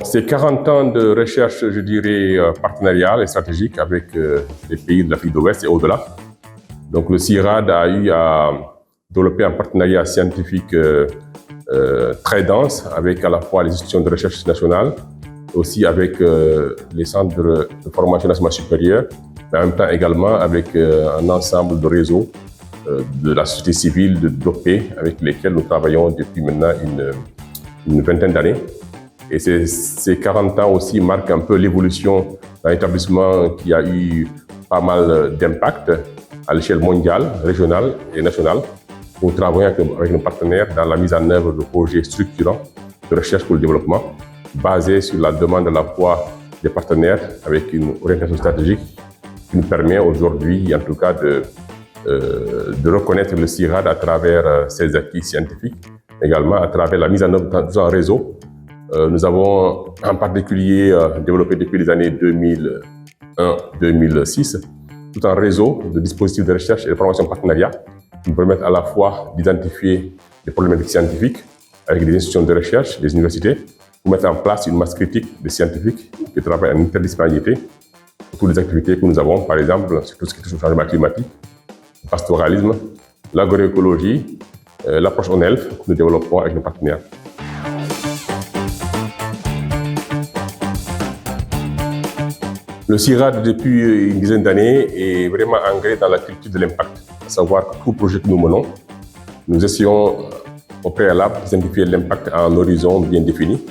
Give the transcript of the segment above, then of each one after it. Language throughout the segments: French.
C'est 40 ans de recherche, je dirais, partenariale et stratégique avec les pays de l'Afrique de l'Ouest et au-delà. Donc le CIRAD a eu à développer un partenariat scientifique très dense avec à la fois les institutions de recherche nationales, aussi avec les centres de formation nationale supérieure, mais en même temps également avec un ensemble de réseaux de la société civile d'OP avec lesquels nous travaillons depuis maintenant une vingtaine d'années. Et ces 40 ans aussi marquent un peu l'évolution d'un établissement qui a eu pas mal d'impact à l'échelle mondiale, régionale et nationale. Nous travaillons avec nos partenaires dans la mise en œuvre de projets structurants de recherche pour le développement, basés sur la demande à la fois des partenaires avec une orientation stratégique qui nous permet aujourd'hui, en tout cas, de reconnaître le CIRAD à travers ses acquis scientifiques, également à travers la mise en œuvre d'un réseau. Nous avons en particulier développé depuis les années 2001-2006 tout un réseau de dispositifs de recherche et de formation partenariat qui nous permettent à la fois d'identifier les problématiques scientifiques avec des institutions de recherche, des universités, pour mettre en place une masse critique de scientifiques qui travaillent en interdisciplinarité pour toutes les activités que nous avons, par exemple, sur tout ce qui touche au changement climatique, le pastoralisme, l'agroécologie, l'approche ONELF que nous développons avec nos partenaires. Le CIRAD, depuis une dizaine d'années, est vraiment ancré dans la culture de l'impact, à savoir que tout projet que nous menons, nous essayons au préalable d'identifier l'impact à un horizon bien défini,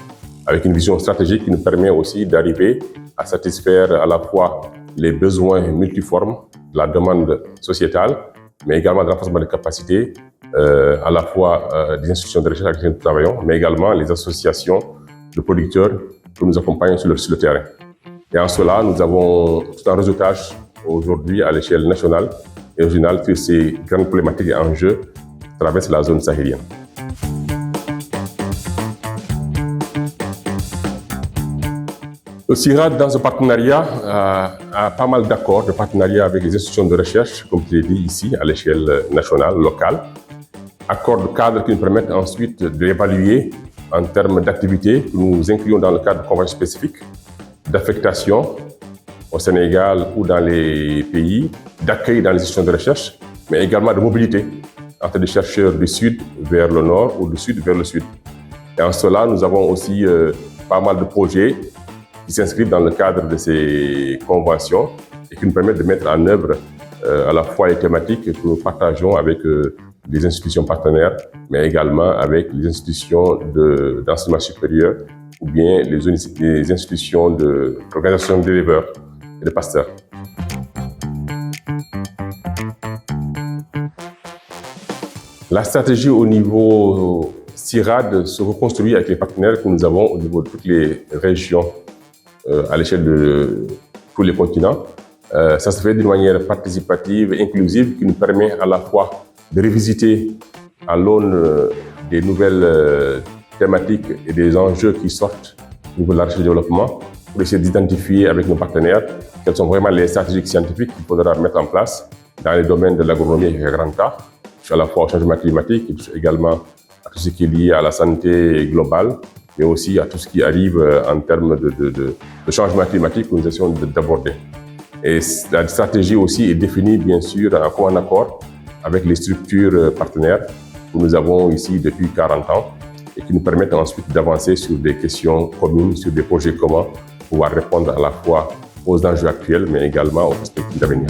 avec une vision stratégique qui nous permet aussi d'arriver à satisfaire à la fois les besoins multiformes de la demande sociétale, mais également de renforcement des capacités, à la fois des institutions de recherche avec lesquelles nous travaillons, mais également les associations de producteurs que nous accompagnons sur le terrain. Et en cela, nous avons tout un réseautage aujourd'hui à l'échelle nationale et régionale sur ces grandes problématiques et enjeux qui traversent la zone sahélienne. Le CIRAD, dans ce partenariat, a pas mal d'accords de partenariat avec les institutions de recherche, comme je l'ai dit ici, à l'échelle nationale, locale. Accords de cadre qui nous permettent ensuite d'évaluer en termes d'activités que nous incluons dans le cadre de conventions spécifiques, d'affectation au Sénégal ou dans les pays, d'accueil dans les institutions de recherche, mais également de mobilité entre des chercheurs du sud vers le nord ou du sud vers le sud. Et en cela, nous avons aussi pas mal de projets qui s'inscrivent dans le cadre de ces conventions et qui nous permettent de mettre en œuvre à la fois les thématiques que nous partageons avec les institutions partenaires, mais également avec les institutions d'enseignement supérieur ou bien les institutions de l'organisation d'éleveurs et de pasteurs. La stratégie au niveau CIRAD se reconstruit avec les partenaires que nous avons au niveau de toutes les régions à l'échelle de tous les continents. Ça se fait d'une manière participative et inclusive qui nous permet à la fois de revisiter à l'aune des nouvelles thématiques et des enjeux qui sortent au niveau de la recherche et du développement pour essayer d'identifier avec nos partenaires quelles sont vraiment les stratégies scientifiques qu'il faudra mettre en place dans les domaines de l'agronomie avec un grand A, à la fois au changement climatique et également à tout ce qui est lié à la santé globale, mais aussi à tout ce qui arrive en termes de changement climatique que nous essayons d'aborder. Et la stratégie aussi est définie bien sûr en accord avec les structures partenaires que nous avons ici depuis 40 ans et qui nous permettent ensuite d'avancer sur des questions communes, sur des projets communs, pour pouvoir répondre à la fois aux enjeux actuels, mais également aux perspectives d'avenir.